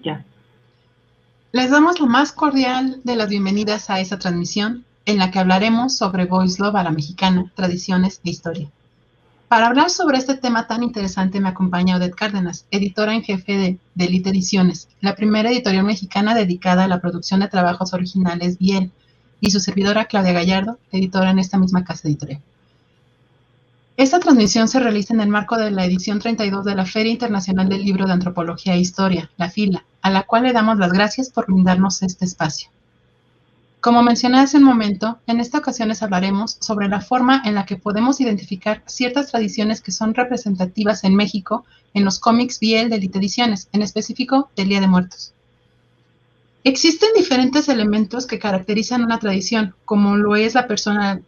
Ya. Les damos la más cordial de las bienvenidas a esta transmisión en la que hablaremos sobre Boys Love a la mexicana, tradiciones e historia. Para hablar sobre este tema tan interesante me acompaña Odette Cárdenas, editora en jefe de Elite Ediciones, la primera editorial mexicana dedicada a la producción de trabajos originales Biel, y su servidora Claudia Gallardo, editora en esta misma casa editorial. Esta transmisión se realiza en el marco de la edición 32 de la Feria Internacional del Libro de Antropología e Historia, la FILA, a la cual le damos las gracias por brindarnos este espacio. Como mencioné hace un momento, en esta ocasión les hablaremos sobre la forma en la que podemos identificar ciertas tradiciones que son representativas en México en los cómics Biel de Elite Ediciones, en específico del Día de Muertos. Existen diferentes elementos que caracterizan una tradición, como lo es la persona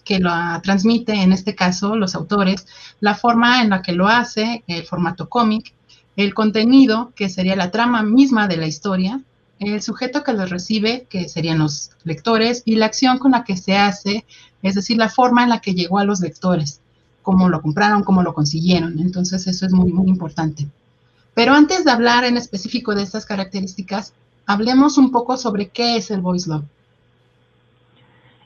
que la transmite, en este caso los autores, la forma en la que lo hace, el formato cómic, el contenido, que sería la trama misma de la historia, el sujeto que lo recibe, que serían los lectores, y la acción con la que se hace, es decir, la forma en la que llegó a los lectores, cómo lo compraron, cómo lo consiguieron. Entonces eso es muy, muy importante. Pero antes de hablar en específico de estas características, hablemos un poco sobre qué es el Boys Love.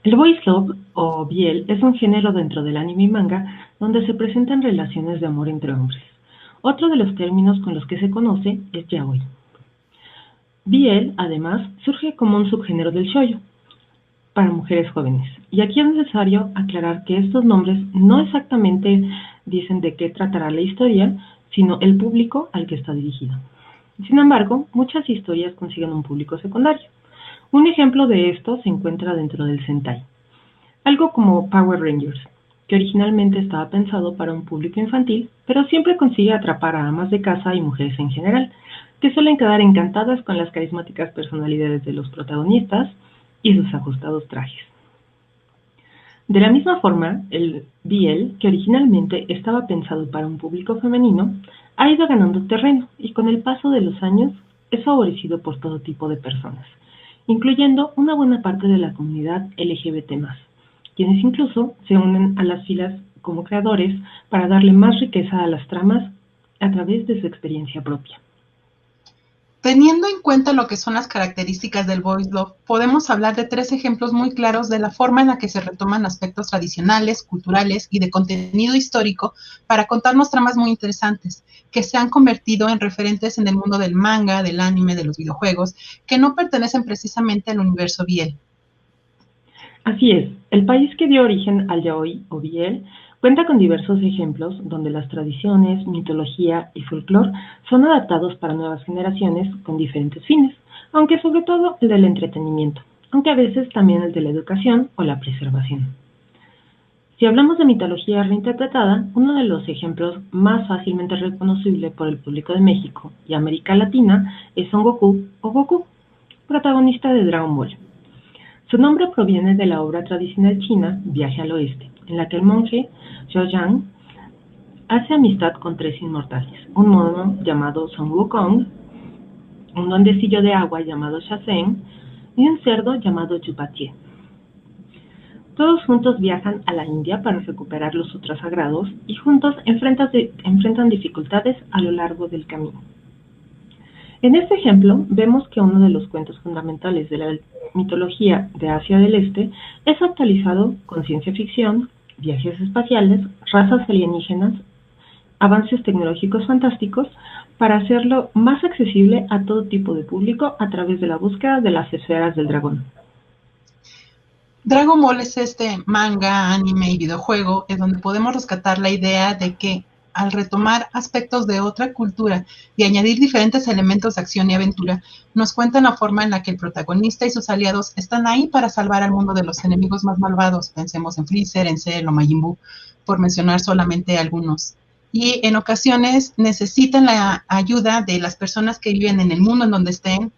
El Boys Love, o Biel, es un género dentro del anime y manga donde se presentan relaciones de amor entre hombres. Otro de los términos con los que se conoce es yaoi. Biel, además, surge como un subgénero del shoujo, para mujeres jóvenes. Y aquí es necesario aclarar que estos nombres no exactamente dicen de qué tratará la historia, sino el público al que está dirigido. Sin embargo, muchas historias consiguen un público secundario. Un ejemplo de esto se encuentra dentro del Sentai, algo como Power Rangers, que originalmente estaba pensado para un público infantil, pero siempre consigue atrapar a amas de casa y mujeres en general, que suelen quedar encantadas con las carismáticas personalidades de los protagonistas y sus ajustados trajes. De la misma forma, el BL, que originalmente estaba pensado para un público femenino, ha ido ganando terreno y con el paso de los años es favorecido por todo tipo de personas, incluyendo una buena parte de la comunidad LGBT+, quienes incluso se unen a las filas como creadores para darle más riqueza a las tramas a través de su experiencia propia. Teniendo en cuenta lo que son las características del Boys Love, podemos hablar de 3 ejemplos muy claros de la forma en la que se retoman aspectos tradicionales, culturales y de contenido histórico para contarnos tramas muy interesantes, que se han convertido en referentes en el mundo del manga, del anime, de los videojuegos, que no pertenecen precisamente al universo Biel. Así es, el país que dio origen al yaoi o biel cuenta con diversos ejemplos donde las tradiciones, mitología y folclore son adaptados para nuevas generaciones con diferentes fines, aunque sobre todo el del entretenimiento, aunque a veces también el de la educación o la preservación. Si hablamos de mitología reinterpretada, uno de los ejemplos más fácilmente reconocible por el público de México y América Latina es Son Goku o Goku, protagonista de Dragon Ball. Su nombre proviene de la obra tradicional china Viaje al Oeste, en la que el monje Zhou hace amistad con 3 inmortales, un mono llamado Son Wukong, un duendecillo de agua llamado Shasen y un cerdo llamado Chupatie. Todos juntos viajan a la India para recuperar los sutras sagrados y juntos enfrentan dificultades a lo largo del camino. En este ejemplo, vemos que uno de los cuentos fundamentales de la mitología de Asia del Este es actualizado con ciencia ficción, viajes espaciales, razas alienígenas, avances tecnológicos fantásticos, para hacerlo más accesible a todo tipo de público a través de la búsqueda de las esferas del dragón. Dragon Ball es este manga, anime y videojuego en donde podemos rescatar la idea de que al retomar aspectos de otra cultura y añadir diferentes elementos de acción y aventura, nos cuentan la forma en la que el protagonista y sus aliados están ahí para salvar al mundo de los enemigos más malvados. Pensemos en Freezer, en Cell o Majin Buu, por mencionar solamente algunos. Y en ocasiones necesitan la ayuda de las personas que viven en el mundo en donde estén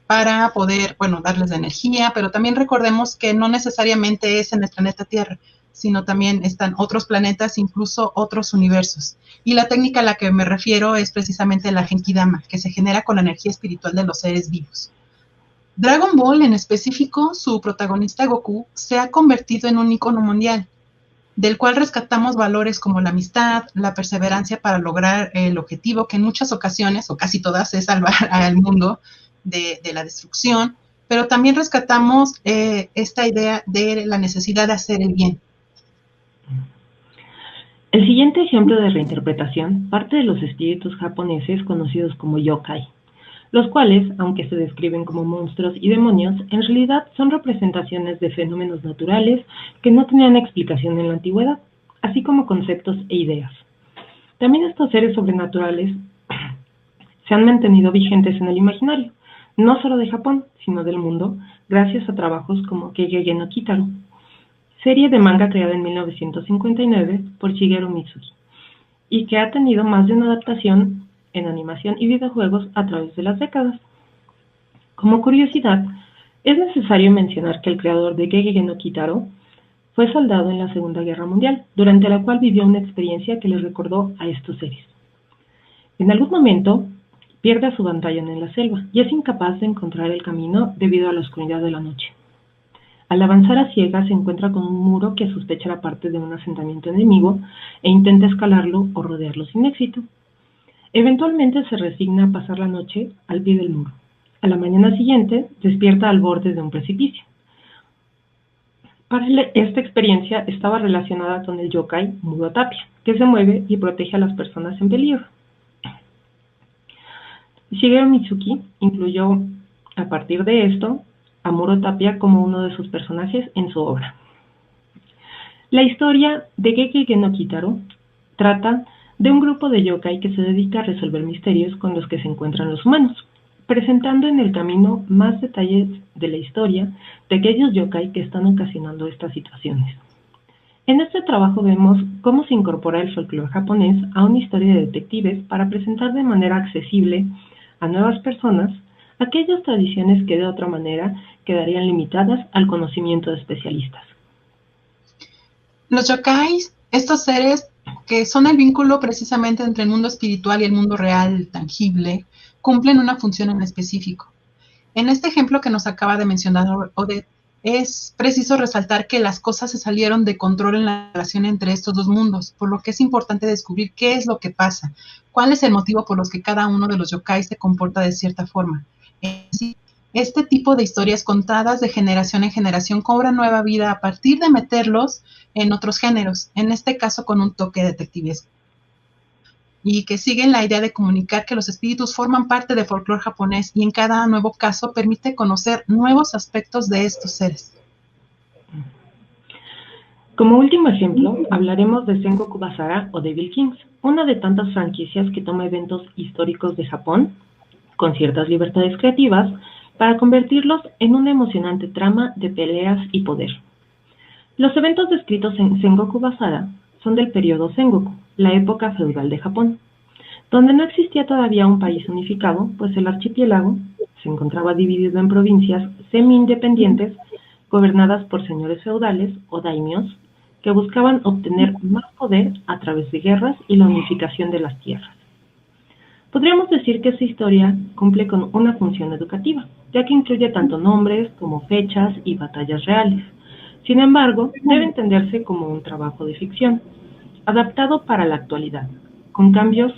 para poder, bueno, darles de energía, pero también recordemos que no necesariamente es en el planeta Tierra, sino también están otros planetas, incluso otros universos. Y la técnica a la que me refiero es precisamente la Genkidama, que se genera con la energía espiritual de los seres vivos. Dragon Ball, en específico, su protagonista Goku, se ha convertido en un icono mundial. del cual rescatamos valores como la amistad, la perseverancia para lograr el objetivo, que en muchas ocasiones, o casi todas, es salvar al mundo de la destrucción, pero también rescatamos esta idea de la necesidad de hacer el bien. El siguiente ejemplo de reinterpretación parte de los espíritus japoneses conocidos como yokai, los cuales, aunque se describen como monstruos y demonios, en realidad son representaciones de fenómenos naturales que no tenían explicación en la antigüedad, así como conceptos e ideas. También estos seres sobrenaturales se han mantenido vigentes en el imaginario, no solo de Japón, sino del mundo, gracias a trabajos como Gegege no Kitaro, serie de manga creada en 1959 por Shigeru Mizuki, y que ha tenido más de una adaptación en animación y videojuegos a través de las décadas. Como curiosidad, es necesario mencionar que el creador de Gegege no Kitaro fue soldado en la Segunda Guerra Mundial, durante la cual vivió una experiencia que le recordó a estos seres. En algún momento, pierde a su bandai en la selva y es incapaz de encontrar el camino debido a la oscuridad de la noche. Al avanzar a ciegas se encuentra con un muro que sospecha era parte de un asentamiento enemigo e intenta escalarlo o rodearlo sin éxito. Eventualmente se resigna a pasar la noche al pie del muro. A la mañana siguiente despierta al borde de un precipicio. Para él, esta experiencia estaba relacionada con el yokai Muro Tapia, que se mueve y protege a las personas en peligro. Shigeru Mizuki incluyó, a partir de esto, a Muro Tapia como uno de sus personajes en su obra. La historia de Gegege no Kitaro trata de un grupo de yokai que se dedica a resolver misterios con los que se encuentran los humanos, presentando en el camino más detalles de la historia de aquellos yokai que están ocasionando estas situaciones. En este trabajo vemos cómo se incorpora el folclore japonés a una historia de detectives para presentar de manera accesible a nuevas personas aquellas tradiciones que de otra manera quedarían limitadas al conocimiento de especialistas. Los yokais, estos seres que son el vínculo precisamente entre el mundo espiritual y el mundo real, tangible, cumplen una función en específico. En este ejemplo que nos acaba de mencionar Odette, es preciso resaltar que las cosas se salieron de control en la relación entre estos dos mundos, por lo que es importante descubrir qué es lo que pasa, cuál es el motivo por los que cada uno de los yokai se comporta de cierta forma. Este tipo de historias contadas de generación en generación cobran nueva vida a partir de meterlos en otros géneros, en este caso con un toque detectivesco, y que siguen la idea de comunicar que los espíritus forman parte del folclore japonés y en cada nuevo caso permite conocer nuevos aspectos de estos seres. Como último ejemplo, hablaremos de Sengoku Basara o Devil Kings, una de tantas franquicias que toma eventos históricos de Japón, con ciertas libertades creativas, para convertirlos en una emocionante trama de peleas y poder. Los eventos descritos en Sengoku Basara son del periodo Sengoku, la época feudal de Japón, donde no existía todavía un país unificado, pues el archipiélago se encontraba dividido en provincias semi-independientes gobernadas por señores feudales o daimios que buscaban obtener más poder a través de guerras y la unificación de las tierras. Podríamos decir que esta historia cumple con una función educativa, ya que incluye tanto nombres como fechas y batallas reales. Sin embargo, debe entenderse como un trabajo de ficción, adaptado para la actualidad, con cambios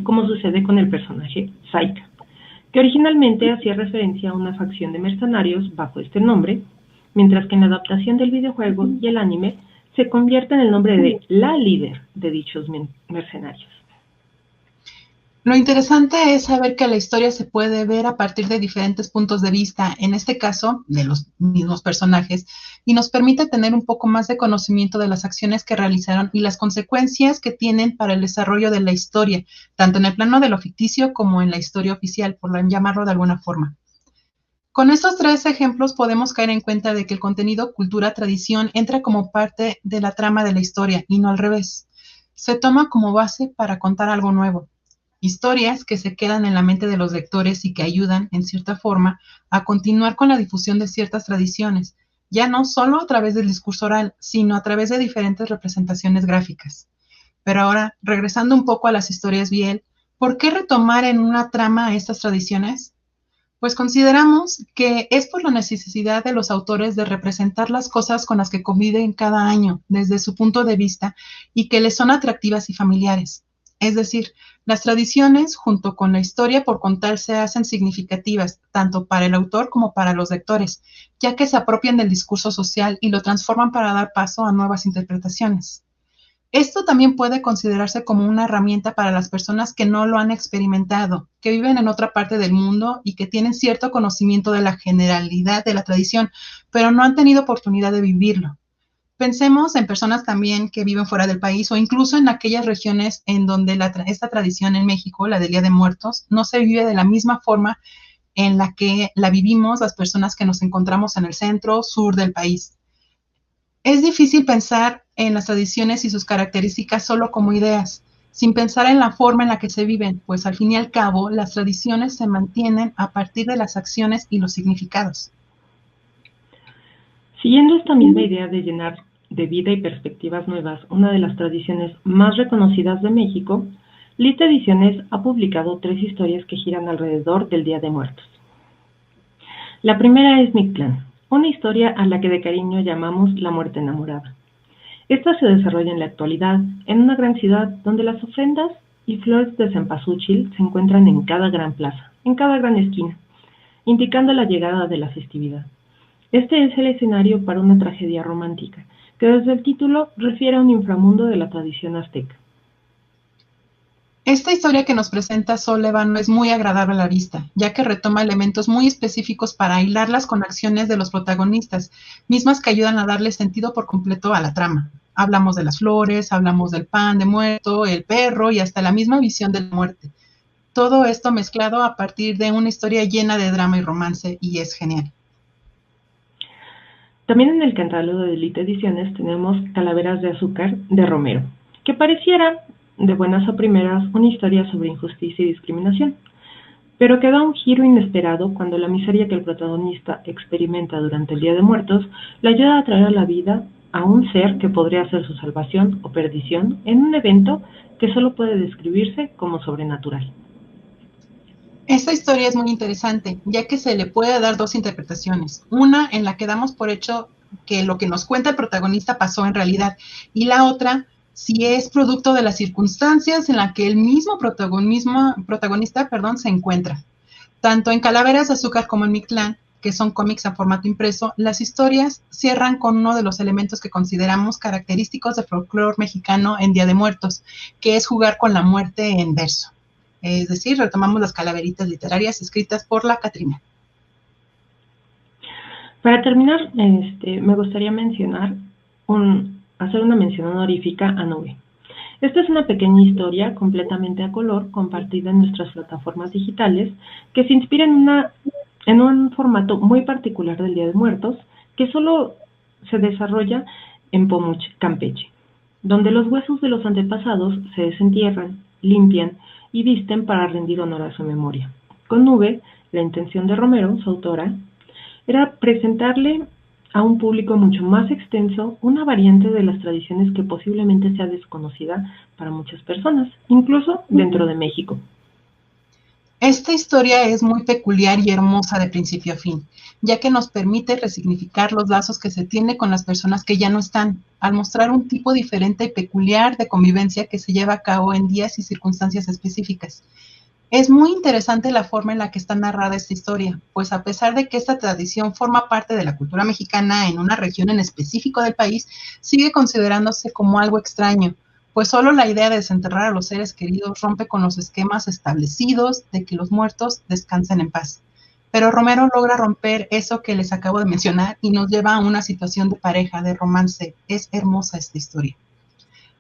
como sucede con el personaje Saika, que originalmente hacía referencia a una facción de mercenarios bajo este nombre, mientras que en la adaptación del videojuego y el anime se convierte en el nombre de la líder de dichos mercenarios. Lo interesante es saber que la historia se puede ver a partir de diferentes puntos de vista, en este caso, de los mismos personajes, y nos permite tener un poco más de conocimiento de las acciones que realizaron y las consecuencias que tienen para el desarrollo de la historia, tanto en el plano de lo ficticio como en la historia oficial, por llamarlo de alguna forma. Con estos tres ejemplos podemos caer en cuenta de que el contenido cultura, tradición entra como parte de la trama de la historia y no al revés. Se toma como base para contar algo nuevo. Historias que se quedan en la mente de los lectores y que ayudan, en cierta forma, a continuar con la difusión de ciertas tradiciones, ya no solo a través del discurso oral, sino a través de diferentes representaciones gráficas. Pero ahora, regresando un poco a las historias Biel, ¿por qué retomar en una trama estas tradiciones? Pues consideramos que es por la necesidad de los autores de representar las cosas con las que conviven cada año desde su punto de vista y que les son atractivas y familiares. Es decir, las tradiciones junto con la historia por contar se hacen significativas tanto para el autor como para los lectores, ya que se apropian del discurso social y lo transforman para dar paso a nuevas interpretaciones. Esto también puede considerarse como una herramienta para las personas que no lo han experimentado, que viven en otra parte del mundo y que tienen cierto conocimiento de la generalidad de la tradición, pero no han tenido oportunidad de vivirlo. Pensemos en personas también que viven fuera del país o incluso en aquellas regiones en donde esta tradición en México, la del Día de Muertos, no se vive de la misma forma en la que la vivimos las personas que nos encontramos en el centro, sur del país. Es difícil pensar en las tradiciones y sus características solo como ideas, sin pensar en la forma en la que se viven, pues al fin y al cabo las tradiciones se mantienen a partir de las acciones y los significados. Siguiendo esta misma idea de llenar de vida y perspectivas nuevas una de las tradiciones más reconocidas de México, Lit Ediciones ha publicado 3 historias que giran alrededor del Día de Muertos. La primera es Mictlán, una historia a la que de cariño llamamos La Muerte Enamorada. Esta se desarrolla en la actualidad, en una gran ciudad donde las ofrendas y flores de cempasúchil se encuentran en cada gran plaza, en cada gran esquina, indicando la llegada de la festividad. Este es el escenario para una tragedia romántica, que desde el título refiere a un inframundo de la tradición azteca. Esta historia que nos presenta Sol Levano es muy agradable a la vista, ya que retoma elementos muy específicos para hilarlas con acciones de los protagonistas, mismas que ayudan a darle sentido por completo a la trama. Hablamos de las flores, hablamos del pan de muerto, el perro y hasta la misma visión de la muerte. Todo esto mezclado a partir de una historia llena de drama y romance, y es genial. También en el catálogo de Lit Ediciones tenemos Calaveras de Azúcar de Romero, que pareciera, de buenas a primeras, una historia sobre injusticia y discriminación, pero que da un giro inesperado cuando la miseria que el protagonista experimenta durante el Día de Muertos le ayuda a traer a la vida a un ser que podría ser su salvación o perdición en un evento que solo puede describirse como sobrenatural. Esta historia es muy interesante, ya que se le puede dar 2 interpretaciones. Una en la que damos por hecho que lo que nos cuenta el protagonista pasó en realidad, y la otra si es producto de las circunstancias en las que el mismo protagonista se encuentra. Tanto en Calaveras de Azúcar como en Mictlán, que son cómics a formato impreso, las historias cierran con uno de los elementos que consideramos característicos del folclore mexicano en Día de Muertos, que es jugar con la muerte en verso. Es decir, retomamos las calaveritas literarias escritas por la Catrina. Para terminar, me gustaría hacer una mención honorífica a Nube. Esta es una pequeña historia completamente a color compartida en nuestras plataformas digitales que se inspira en un formato muy particular del Día de Muertos que solo se desarrolla en Pomuch, Campeche, donde los huesos de los antepasados se desentierran, limpian y visten para rendir honor a su memoria. Con Nube, la intención de Romero, su autora, era presentarle a un público mucho más extenso una variante de las tradiciones que posiblemente sea desconocida para muchas personas, incluso dentro de México. Esta historia es muy peculiar y hermosa de principio a fin, ya que nos permite resignificar los lazos que se tiene con las personas que ya no están, al mostrar un tipo diferente y peculiar de convivencia que se lleva a cabo en días y circunstancias específicas. Es muy interesante la forma en la que está narrada esta historia, pues a pesar de que esta tradición forma parte de la cultura mexicana en una región en específico del país, sigue considerándose como algo extraño, pues solo la idea de desenterrar a los seres queridos rompe con los esquemas establecidos de que los muertos descansen en paz. Pero Romero logra romper eso que les acabo de mencionar y nos lleva a una situación de pareja, de romance. Es hermosa esta historia.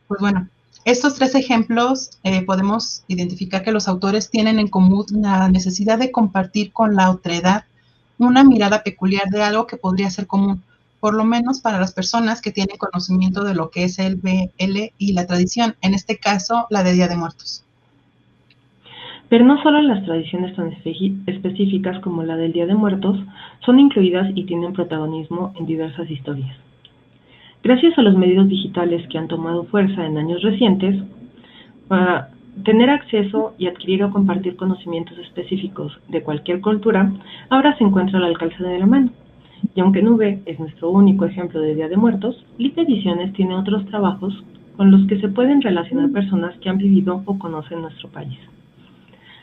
Pues bueno, estos 3 ejemplos podemos identificar que los autores tienen en común la necesidad de compartir con la otredad una mirada peculiar de algo que podría ser común, por lo menos para las personas que tienen conocimiento de lo que es el BL y la tradición, en este caso la de Día de Muertos. Pero no solo las tradiciones tan específicas como la del Día de Muertos son incluidas y tienen protagonismo en diversas historias. Gracias a los medios digitales que han tomado fuerza en años recientes, Tener acceso y adquirir o compartir conocimientos específicos de cualquier cultura ahora se encuentra al alcance de la mano. Y aunque Nube es nuestro único ejemplo de Día de Muertos, Lit Ediciones tiene otros trabajos con los que se pueden relacionar personas que han vivido o conocen nuestro país.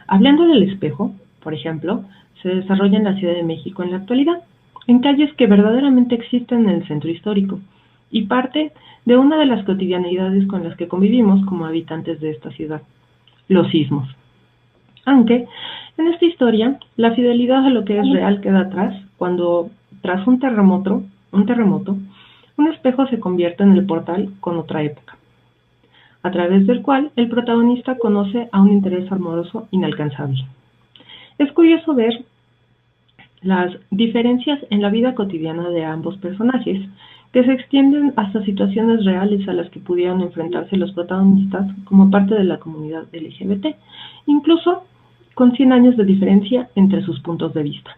Hablando del espejo, por ejemplo, se desarrolla en la Ciudad de México en la actualidad, en calles que verdaderamente existen en el centro histórico, y parte de una de las cotidianidades con las que convivimos como habitantes de esta ciudad, los sismos. Aunque, en esta historia, la fidelidad a lo que es real queda atrás cuando, tras un terremoto, un espejo se convierte en el portal con otra época, a través del cual el protagonista conoce a un interés amoroso inalcanzable. Es curioso ver las diferencias en la vida cotidiana de ambos personajes, que se extienden hasta situaciones reales a las que pudieran enfrentarse los protagonistas como parte de la comunidad LGBT, incluso con 100 años de diferencia entre sus puntos de vista.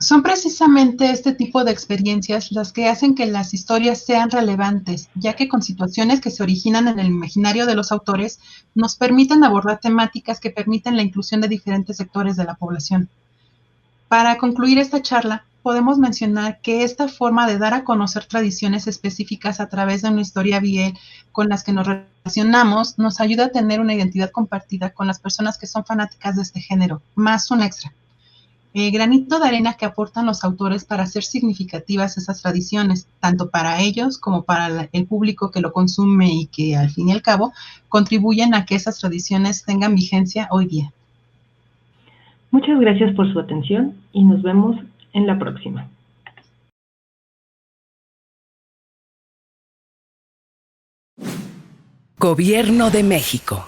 Son precisamente este tipo de experiencias las que hacen que las historias sean relevantes, ya que con situaciones que se originan en el imaginario de los autores, nos permiten abordar temáticas que permiten la inclusión de diferentes sectores de la población. Para concluir esta charla, podemos mencionar que esta forma de dar a conocer tradiciones específicas a través de una historia bien con las que nos relacionamos nos ayuda a tener una identidad compartida con las personas que son fanáticas de este género, más un extra. El granito de arena que aportan los autores para hacer significativas esas tradiciones, tanto para ellos como para el público que lo consume y que al fin y al cabo contribuyen a que esas tradiciones tengan vigencia hoy día. Muchas gracias por su atención y nos vemos en la próxima. Gobierno de México.